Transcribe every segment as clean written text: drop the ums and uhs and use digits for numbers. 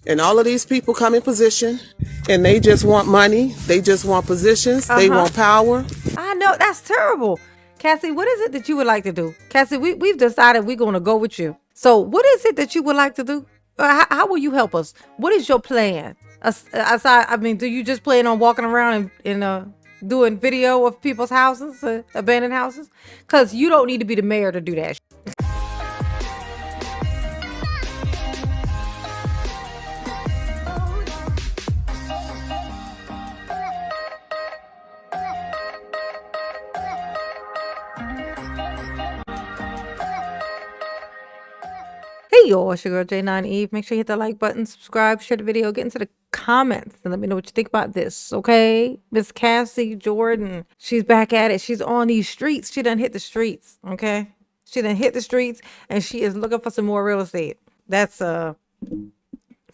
And all of these people come in position and they just want money. They just want positions. They want power. I know that's terrible. Cassie, what is it that you would like to do? Cassie, we've decided we're going to go with you. So, what is it that you would like to do? How will you help us? What is your plan? Aside, I mean, do you just plan on walking around and doing video of people's houses, abandoned houses? Because you don't need to be the mayor to do that. Hey y'all, it's your girl J9 Eve. Make sure you hit the like button, subscribe, share the video, get into the comments, and let me know what you think about this, okay? Miss Cassie Jordan, she's back at it. She's on these streets. She done hit the streets, okay? She done hit the streets, and she is looking for some more real estate. That's after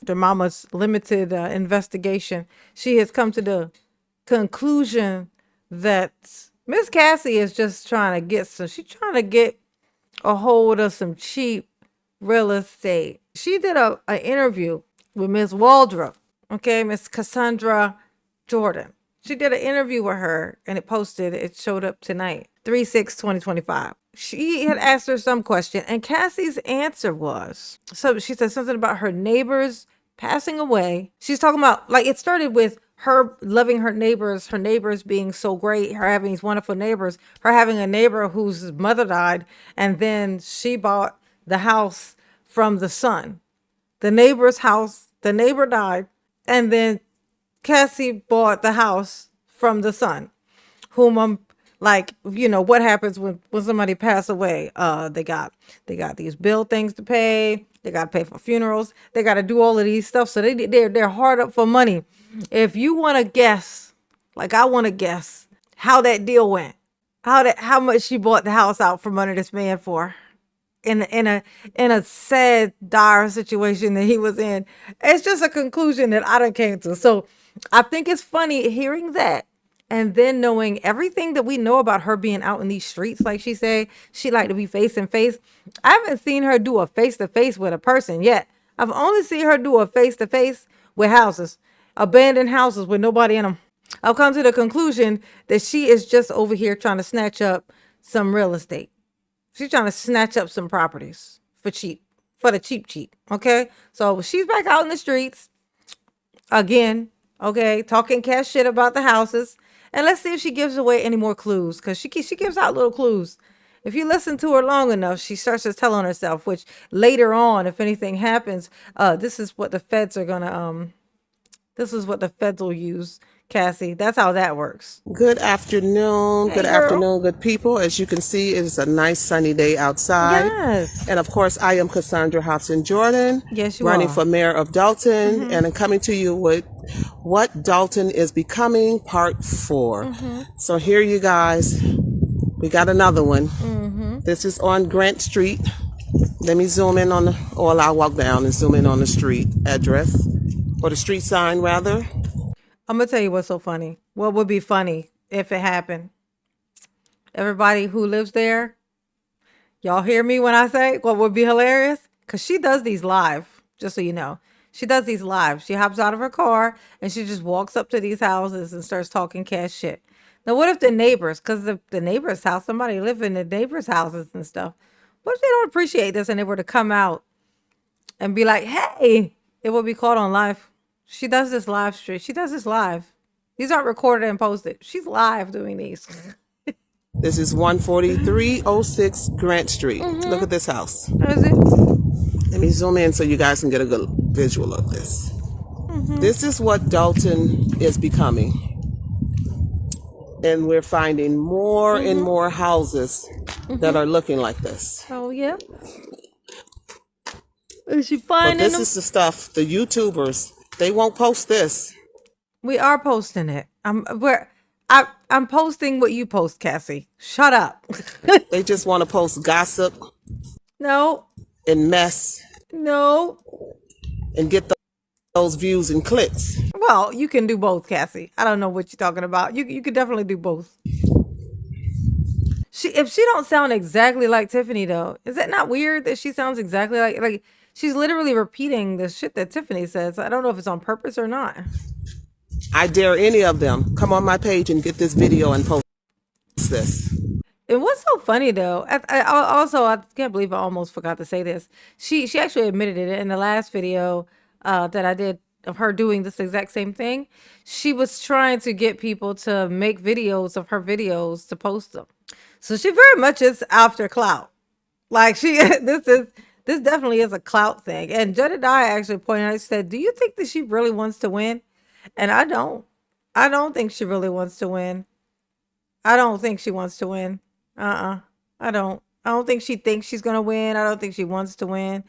Mama's limited investigation. She has come to the conclusion that Miss Cassie is just trying to get she's trying to get a hold of some cheap real estate. She did an interview with Miss Waldrop, okay, Miss Cassandra Jordan. She did an interview with her and it showed up tonight, 3/6/2025. She had asked her some question and Cassie's answer was, so she said something about her neighbors passing away. She's talking about, like, it started with her loving her neighbors being so great, her having these wonderful neighbors, her having a neighbor whose mother died, and then she bought the house from the son. The neighbor's house, the neighbor died, and then Cassie bought the house from the son, whom I'm like, you know, what happens when somebody pass away? They got these bill things to pay. They got to pay for funerals. They got to do all of these stuff. So they're hard up for money. If you want to guess, like I want to guess how that deal went, how much she bought the house out from under this man for, in a sad, dire situation that he was in. It's just a conclusion that I done came to. So I think it's funny hearing that and then knowing everything that we know about her being out in these streets. Like she said, she like to be face and face. I haven't seen her do a face to face with a person yet. I've only seen her do a face to face with houses, abandoned houses with nobody in them. I've come to the conclusion that she is just over here trying to snatch up some real estate. She's trying to snatch up some properties for cheap, for the cheap. Okay. So she's back out in the streets again. Okay. Talking cash shit about the houses. And let's see if she gives away any more clues. Cause she gives out little clues. If you listen to her long enough, she starts to tell on herself, which later on, if anything happens, this is what the feds are gonna, this is what the feds will use, Cassie. That's how that works. Good afternoon. Hey, Good girl. afternoon, good people. As you can see, it is a nice sunny day outside. Yes. And of course, I am Cassandra Hobson Jordan. Yes, you running are. for mayor of Dalton. And I'm coming to you with what Dalton is becoming, part 4. So here you guys, we got another one. This is on Grant Street. Let me zoom in on or I'll walk down and zoom in on the street address, or the street sign rather. I'm gonna tell you what's so funny. What would be funny if it happened? Everybody who lives there, y'all hear me when I say what would be hilarious? Because she does these live, just so you know. She does these live. She hops out of her car and she just walks up to these houses and starts talking cash shit. Now, what if the neighbors, because the neighbor's house, somebody live in the neighbor's houses and stuff, what if they don't appreciate this and they were to come out and be like, hey, it will be caught on live. She does this live stream. She does this live. These aren't recorded and posted. She's live doing these. This is 14306 Grant Street. Look at this house. Is it? Let me zoom in so you guys can get a good visual of this. This is what Dalton is becoming. And we're finding more and more houses that are looking like this. Oh, yeah. Is she But finding this them? is the stuff, the YouTubers, they won't post this. We are posting it. I'm posting what you post, Cassie. Shut up. They just want to post gossip No, and mess no. and get those views and clicks. Well, you can do both, Cassie. I don't know what you're talking about. You could definitely do both. If she don't sound exactly like Tiffany though, is that not weird that she sounds exactly like She's literally repeating the shit that Tiffany says. I don't know if it's on purpose or not. I dare any of them come on my page and get this video and post this. And what's so funny though, I can't believe I almost forgot to say this. She actually admitted it in the last video that I did of her doing this exact same thing. She was trying to get people to make videos of her videos to post them. So she very much is after clout. Like this definitely is a clout thing. And Jedediah actually pointed out, he said, "Do you think that she really wants to win?" And I don't. I don't think she really wants to win. I don't think she wants to win. Uh-uh. I don't. I don't think she thinks she's gonna win. I don't think she wants to win.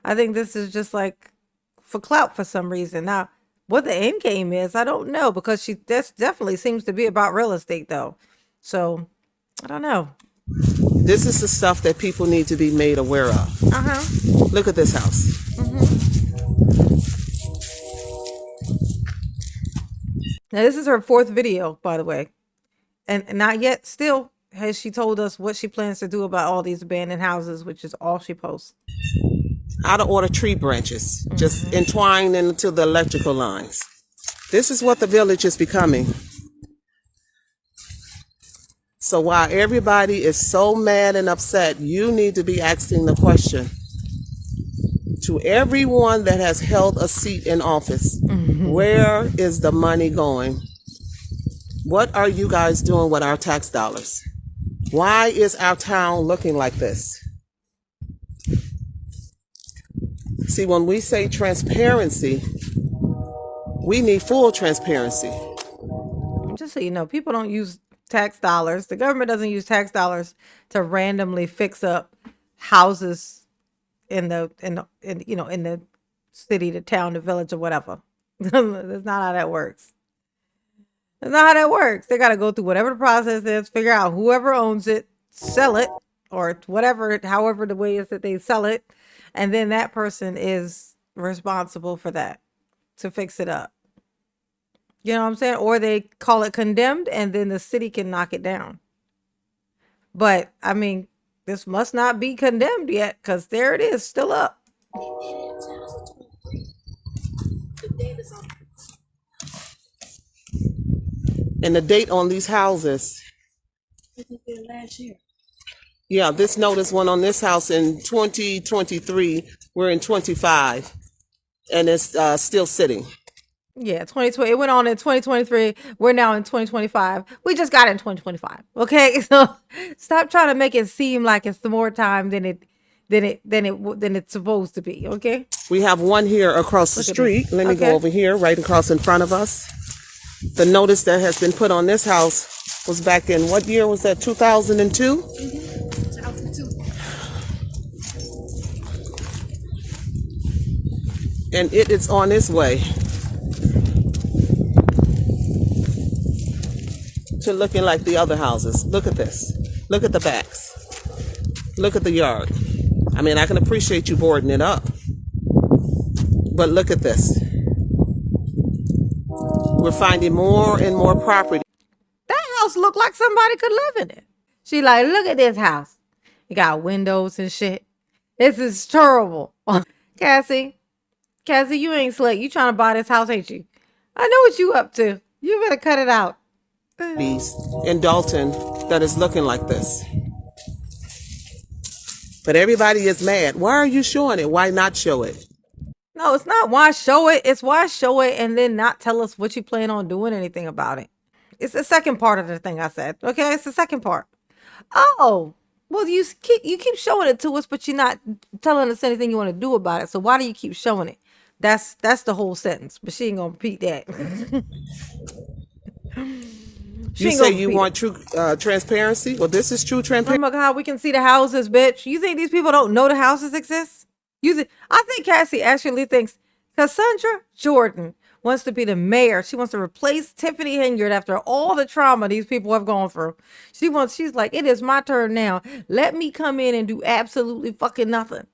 I think this is just like for clout for some reason. Now, what the end game is, I don't know because this definitely seems to be about real estate though. So I don't know. This is the stuff that people need to be made aware of. Uh-huh. Look at this house. Now this is her 4th video, by the way. And not yet still has she told us what she plans to do about all these abandoned houses, which is all she posts. Out of order tree branches, just entwined into the electrical lines. This is what the village is becoming. So while everybody is so mad and upset, you need to be asking the question to everyone that has held a seat in office, where is the money going? What are you guys doing with our tax dollars? Why is our town looking like this? See, when we say transparency, we need full transparency. Just so you know, people don't use tax dollars. The government doesn't use tax dollars to randomly fix up houses in the city, the town, the village, or whatever. That's not how that works. That's not how that works. They got to go through whatever the process is, figure out whoever owns it, sell it, or whatever, however the way is that they sell it. And then that person is responsible for that, to fix it up. You know what I'm saying? Or they call it condemned and then the city can knock it down. But, I mean, this must not be condemned yet because there it is, still up. And the date on these houses. Last year. Yeah, this notice went on this house in 2023. We're in 25, and it's still sitting. Yeah, 2020. It went on in 2023. We're now in 2025. We just got it in 2025. Okay, so stop trying to make it seem like it's more time than it's supposed to be. Okay. We have one here across the street. Let me go over here, right across in front of us. The notice that has been put on this house was back in what year was that? 2002. 2002. And it is on its way to looking like the other houses. Look at this. Look at the backs. Look at the yard. I mean, I can appreciate you boarding it up, but look at this. We're finding more and more property. That house looked like somebody could live in it. She like, look at this house. It got windows and shit. This is terrible. Cassie, you ain't slick. You trying to buy this house, ain't you? I know what you up to. You better cut it out. In Dalton that is looking like this. But everybody is mad. Why are you showing it? Why not show it? No, it's not why show it. It's why show it and then not tell us what you plan on doing anything about it. It's the second part of the thing I said. Okay, it's the second part. Oh, well, you keep showing it to us, but you're not telling us anything you want to do about it. So why do you keep showing it? That's the whole sentence. But she ain't gonna repeat that. You say you want true transparency? Well, this is true transparency. Oh my God, we can see the houses, bitch. You think these people don't know the houses exist? I think Cassie actually thinks Cassandra Jordan wants to be the mayor. She wants to replace Tiffany Henyard after all the trauma these people have gone through. She's like, it is my turn now. Let me come in and do absolutely fucking nothing.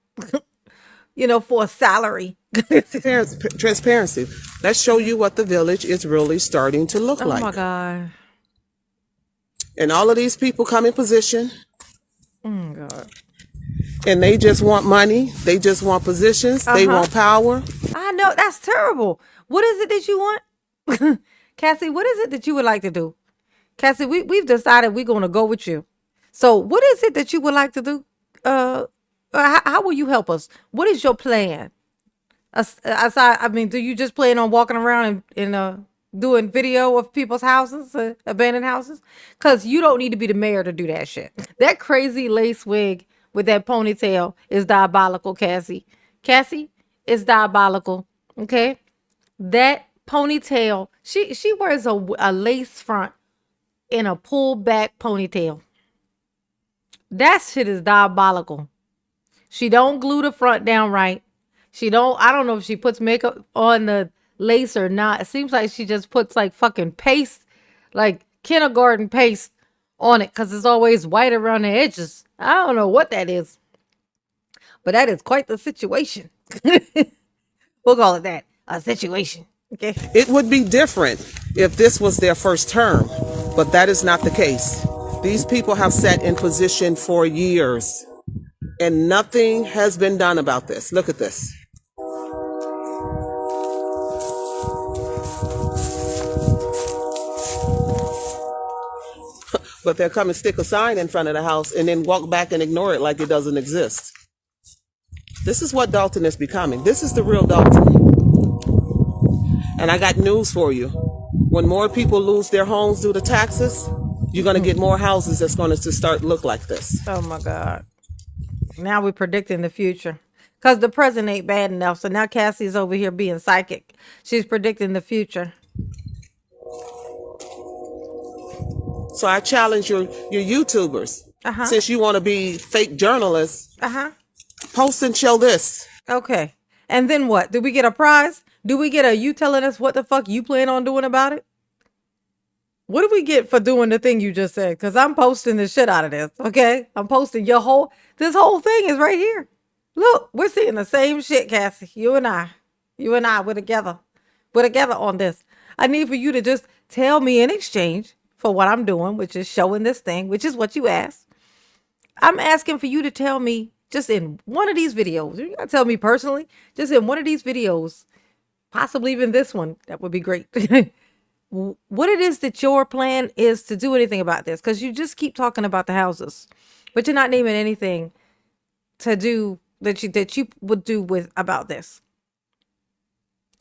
For a salary. Transparency. Let's show you what the village is really starting to look like. Oh my God. And all of these people come in position. Oh my God. And they just want money. They just want positions. They want power. I know, that's terrible. What is it that you want? Cassie, what is it that you would like to do? Cassie, we've decided we're going to go with you. So what is it that you would like to do? How will you help us? What is your plan? Aside, I mean, do you just plan on walking around and doing video of people's houses, abandoned houses? Because you don't need to be the mayor to do that shit. That crazy lace wig with that ponytail is diabolical, Cassie. Cassie, it's diabolical. Okay, that ponytail. She wears a lace front in a pulled back ponytail. That shit is diabolical. She don't glue the front down right. I don't know if she puts makeup on the lace or not. It seems like she just puts like fucking paste, like kindergarten paste on it, because it's always white around the edges. I don't know what that is, but that is quite the situation. We'll call it that, a situation. Okay. It would be different if this was their first term, but that is not the case. These people have sat in position for years, and nothing has been done about this. Look at this. But they'll come and stick a sign in front of the house and then walk back and ignore it like it doesn't exist. This is what Dalton is becoming. This is the real Dalton. And I got news for you. When more people lose their homes due to taxes, you're going to get more houses that's going to start look like this. Oh my God. Now we're predicting the future. Because the present ain't bad enough. So now Cassie's over here being psychic. She's predicting the future. So I challenge your YouTubers. Since you want to be fake journalists, post and show this. Okay. And then what? Do we get a prize? Do we get you telling us what the fuck you plan on doing about it? What do we get for doing the thing you just said? Because I'm posting the shit out of this, okay? I'm posting this whole thing is right here. Look, we're seeing the same shit, Cassie. You and I, we're together. We're together on this. I need for you to just tell me in exchange for what I'm doing, which is showing this thing, which is what you asked. I'm asking for you to tell me just in one of these videos. You gotta tell me personally, just in one of these videos, possibly even this one. That would be great. What it is that your plan is to do anything about this, because you just keep talking about the houses, but you're not naming anything to do that you would do about this.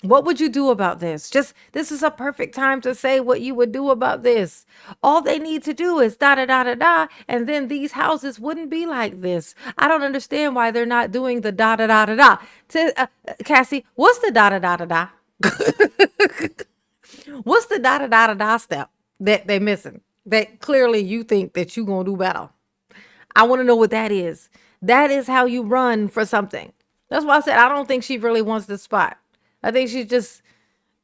What would you do about this? This is a perfect time to say what you would do about this. All they need to do is da da da da da, and then these houses wouldn't be like this. I don't understand why they're not doing the da da da da da. Cassie, what's the da da da da da? What's the da da da da da step that they're missing? That clearly you think that you're gonna do better. I want to know what that is. That is how you run for something. That's why I said I don't think she really wants this spot. I think she's just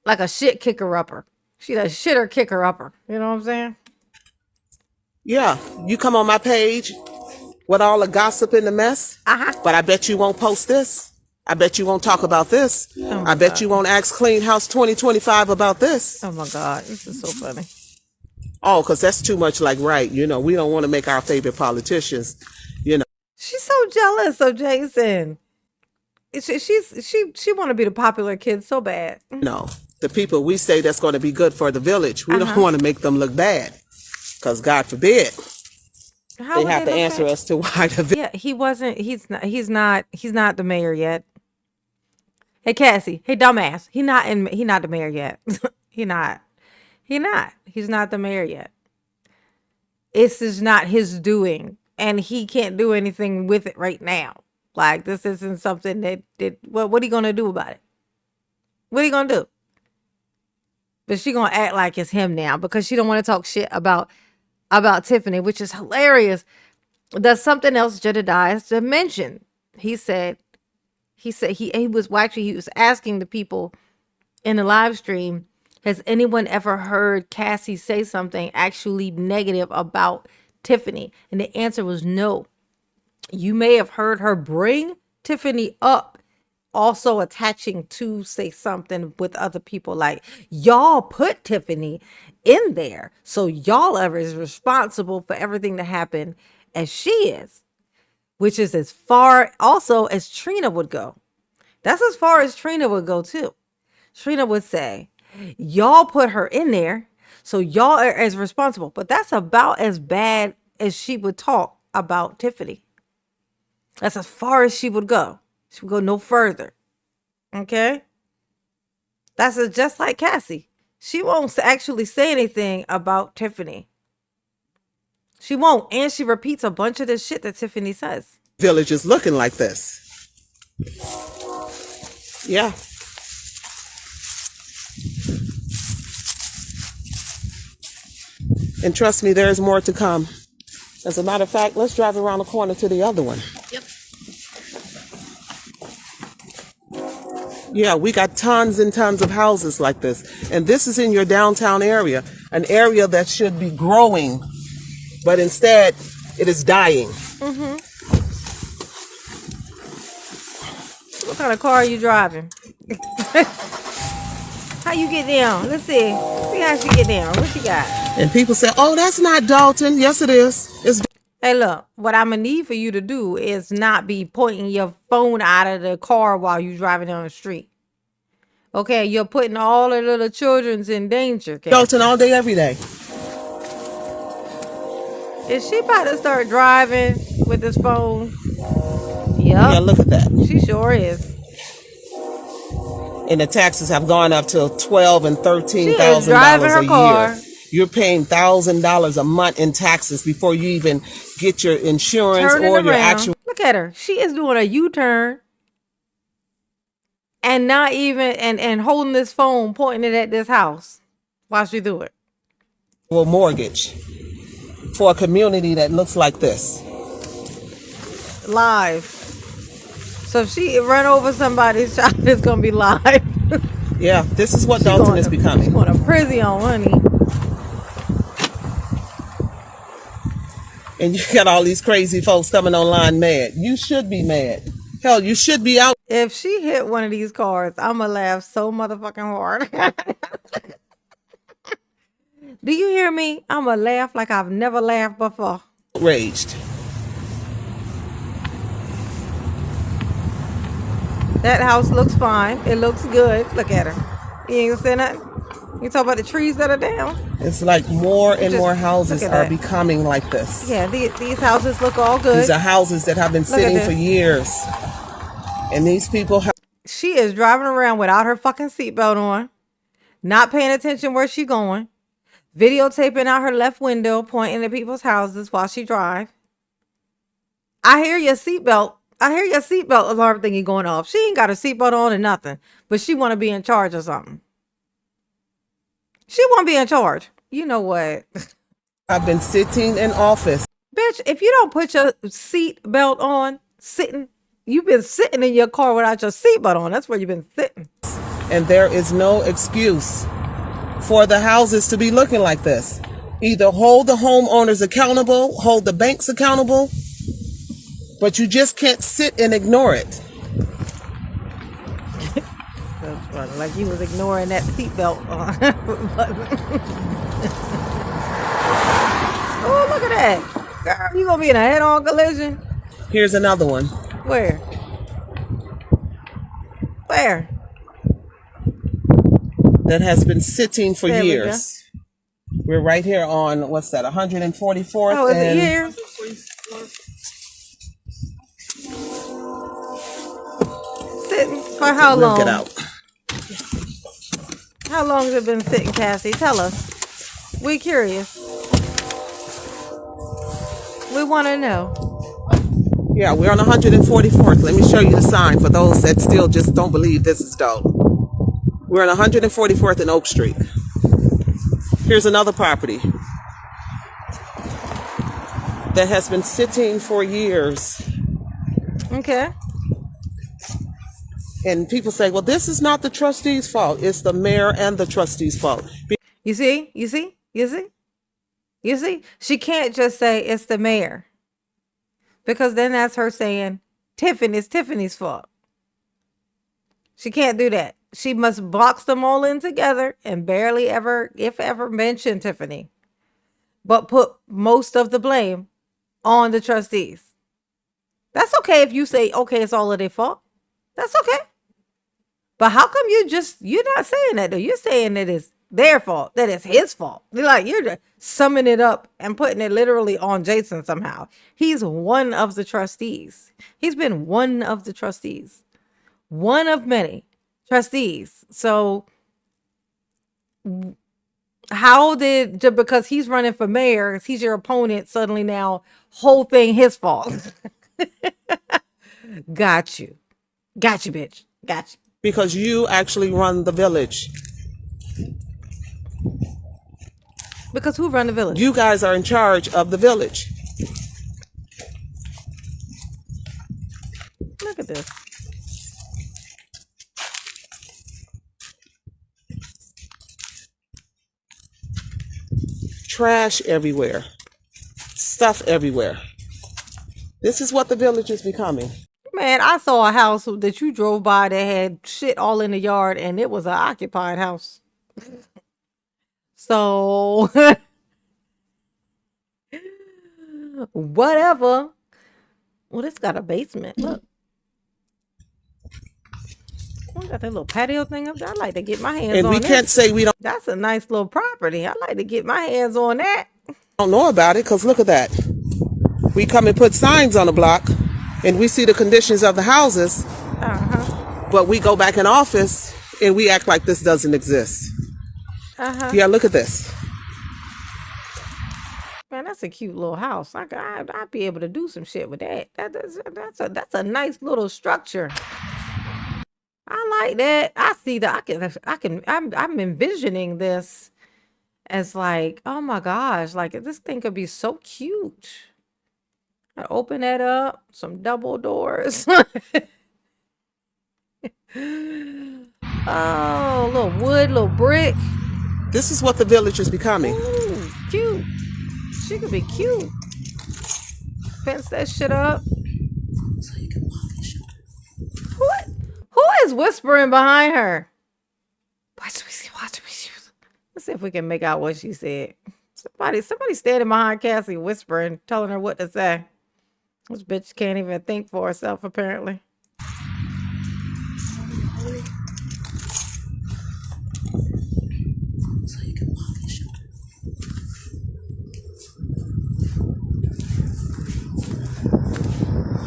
like a shit kicker upper. She's a shitter kicker upper. You know what I'm saying? Yeah, you come on my page with all the gossip and the mess, but I bet you won't post this. I bet you won't talk about this. I bet you won't ask Clean House 2025 about this. Oh my God, this is so funny. Oh, because that's too much like right. You know, we don't want to make our favorite politicians, you know. She's so jealous of Jason. She want to be the popular kid so bad. No, the people we say that's going to be good for the village, we don't want to make them look bad, because God forbid they have to answer as to why the village. Yeah, he's not the mayor yet. Hey Cassie, hey dumbass, he not the mayor yet. He's not the mayor yet. This is not his doing, and he can't do anything with it right now. Like, this isn't something that what are you gonna do about it? What are you gonna do? But she gonna act like it's him now because she don't want to talk shit about Tiffany, which is hilarious. There's something else Jedediah mentioned. He was asking the people in the live stream, has anyone ever heard Cassie say something actually negative about Tiffany? And the answer was no. You may have heard her bring Tiffany up, also attaching to say something with other people like, y'all put Tiffany in there, so y'all are as responsible for everything that happened as she is. which is as far also as Trina would go. That's as far as Trina would go too. Trina would say, y'all put her in there, so y'all are as responsible. But that's about as bad as she would talk about Tiffany. That's as far as she would go. She would go no further. Okay? That's just like Cassie. She won't actually say anything about Tiffany. She won't. And she repeats a bunch of the shit that Tiffany says. Village is looking like this. Yeah. And trust me, there is more to come. As a matter of fact, let's drive around the corner to the other one. Yep. Yeah, we got tons and tons of houses like this. And this is in your downtown area, an area that should be growing, but instead it is dying. What kind of car are you driving? How you get down? Let's see. See how she get down. What she got? And people say, oh, that's not Dalton. Yes, it is. It's Hey, look, what I'm going to need for you to do is not be pointing your phone out of the car while you're driving down the street. Okay, you're putting all the little children's in danger. Okay? Dalton all day, every day. Is she about to start driving with this phone? Yeah, Yep, look at that. she sure is. And the taxes have gone up to $12,000 and She is driving $13,000 her a car. year. You're paying $1,000 a month in taxes before you even get your insurance Turning or your around. actual. Look at her. She is doing a U-turn and not even and holding this phone, pointing it at this house while she do it. Mortgage for a community that looks like this. Live. So if she run over somebody's child, it's gonna be live. Yeah, this is what Dalton is She's becoming. going to prison, honey. And you got all these crazy folks coming online mad. You should be mad. Hell, you should be out. If she hit one of these cars, I'ma laugh so motherfucking hard. Do you hear me? I'ma laugh like I've never laughed before. Outraged. That house looks fine. It looks good. Look at her. You ain't gonna say nothing? You talk about the trees that are down? It's like more and Just more houses look at are that. becoming like this. Yeah, these houses look all good. These are houses that have been at sitting this. for years. And these people have She is driving around without her fucking seatbelt on, not paying attention where she going, videotaping out her left window, pointing at people's houses while she drive. I hear your seatbelt. I hear your seatbelt alarm thingy going off. She ain't got her seatbelt on or nothing, but she want to be in charge or something. She want to be in charge. You know what? I've been sitting in office. Bitch, if you don't put your seatbelt on, you've been sitting in your car without your seatbelt on. That's where you've been sitting. And there is no excuse for the houses to be looking like this. Either hold the homeowners accountable, hold the banks accountable, but you just can't sit and ignore it. That's funny. Like you was ignoring that seatbelt on. Oh, look at that. Girl, you gonna be in a head-on collision? Here's another one. Where? Where? That has been sitting for There we years. We're right here on, what's that, 144th? Oh, is it and years? Sitting for how long? Look it out. How long has it been sitting, Cassie? Tell us. We curious. We want to know. Yeah, we're on 144th. Let me show you the sign for those that still just don't believe this is Dalton. We're on 144th and Oak Street. Here's another property that has been sitting for years. Okay. And people say, well, this is not the trustee's fault. It's the mayor and the trustee's fault. You see? You see? You see? You see? She can't just say it's the mayor. Because then that's her saying it's Tiffany's fault. She can't do that. She must box them all in together and barely ever, if ever, mention Tiffany. But put most of the blame on the trustees. That's okay if you say, okay, it's all of their fault. That's okay. But how come you're not saying that though? You're saying that it's their fault, that it's his fault. You're just summing it up and putting it literally on Jason somehow. He's one of the trustees. He's been one of the trustees. One of many trustees. So because he's running for mayor, he's your opponent, suddenly now whole thing his fault. Got you, bitch. Got you. Because you actually run the village. Because who run the village? You guys are in charge of the village. Look at this. Trash everywhere. Stuff everywhere. This is what the village is becoming. Man, I saw a house that you drove by that had shit all in the yard, and it was an occupied house. So, whatever. Well, it's got a basement. Look. Oh, got that little patio thing up there. I like to get my hands And on we this. can't say we That's a nice little property. I like to get my hands on that. don't know about it, because look at that. We come and put signs on the block, and we see the conditions of the houses, but we go back in office, and we act like this doesn't exist. Yeah, look at this. Man, that's a cute little house. I'd be able to do some shit with that. That's a nice little structure. I like that. I see that. I'm envisioning this as like, oh my gosh, like this thing could be so cute. I open that up, some double doors. Oh, little wood, little brick. This is what the village is becoming. Ooh, cute. She could be cute. Fence that shit up. Who is whispering behind her? Watch. Let's see if we can make out what she said. Somebody standing behind Cassie whispering, telling her what to say. This bitch can't even think for herself, apparently.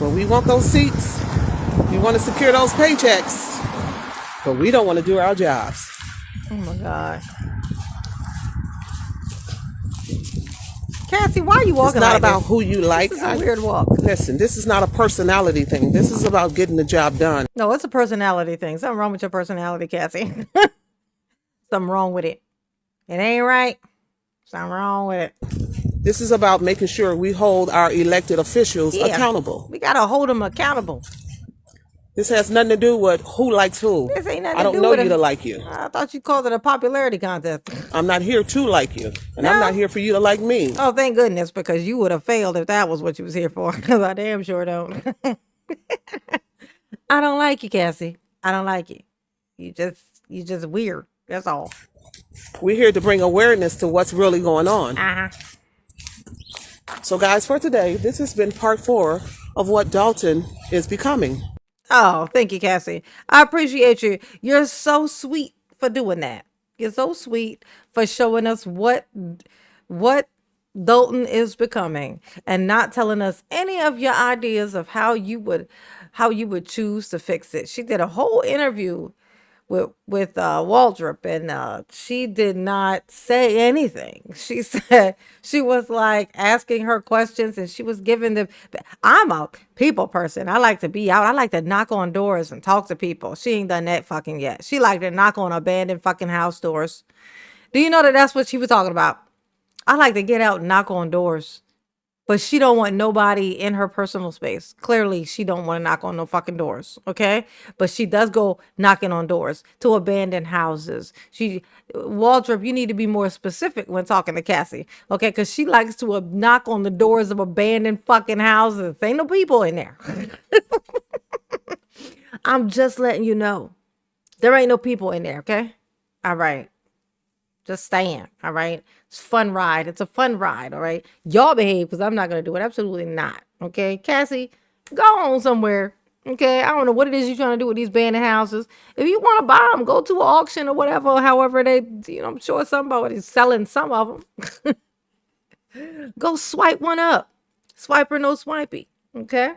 But we want those seats. We want to secure those paychecks. But we don't want to do our jobs. Oh my God. Cassie, why are you walking It's not like about this? who you like. This is a weird walk. Listen, this is not a personality thing. This is about getting the job done. No, it's a personality thing. Something wrong with your personality, Cassie. Something wrong with it. It ain't right. Something wrong with it. This is about making sure we hold our elected officials accountable. We gotta hold them accountable. This has nothing to do with who likes who. This ain't nothing I to don't do know with you it. to like you. I thought you called it a popularity contest. I'm not here to like you. And I'm No. not here for you to like me. Oh, thank goodness, because you would have failed if that was what you was here for. Because I damn sure don't. I don't like you, Cassie. I don't like you. You just weird. That's all. We're here to bring awareness to what's really going on. So guys, for today, this has been part 4 of what Dalton is becoming. Oh, thank you, Cassie. I appreciate you. You're so sweet for doing that. You're so sweet for showing us what Dalton is becoming and not telling us any of your ideas of how you would choose to fix it. She did a whole interview with Waldrop, and she did not say anything. She said she was like asking her questions, and she was giving the. I'm a people person. I like to be out. I like to knock on doors and talk to people. She ain't done that fucking yet. She like to knock on abandoned fucking house doors. Do you know that that's what she was talking about? I like to get out and knock on doors. But she don't want nobody in her personal space. Clearly, she don't want to knock on no fucking doors, okay? But she does go knocking on doors to abandoned houses. Waldrop, you need to be more specific when talking to Cassie, okay? Because she likes to knock on the doors of abandoned fucking houses. Ain't no people in there. I'm just letting you know. There ain't no people in there, okay? All right. Just saying, all right? It's a fun ride. It's a fun ride, all right? Y'all behave because I'm not going to do it. Absolutely not, okay? Cassie, Go on somewhere. Okay, I don't know what it is you're trying to do with these abandoned houses. If you want to buy them, go to an auction or whatever. However, I'm sure somebody's selling some of them. Go swipe one up. Swipe or no swipey. Okay,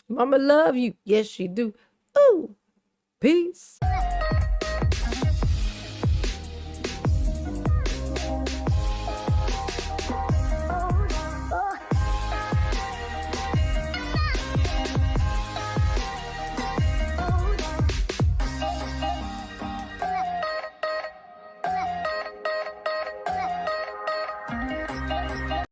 Mama love you. Yes, she do. Ooh, peace.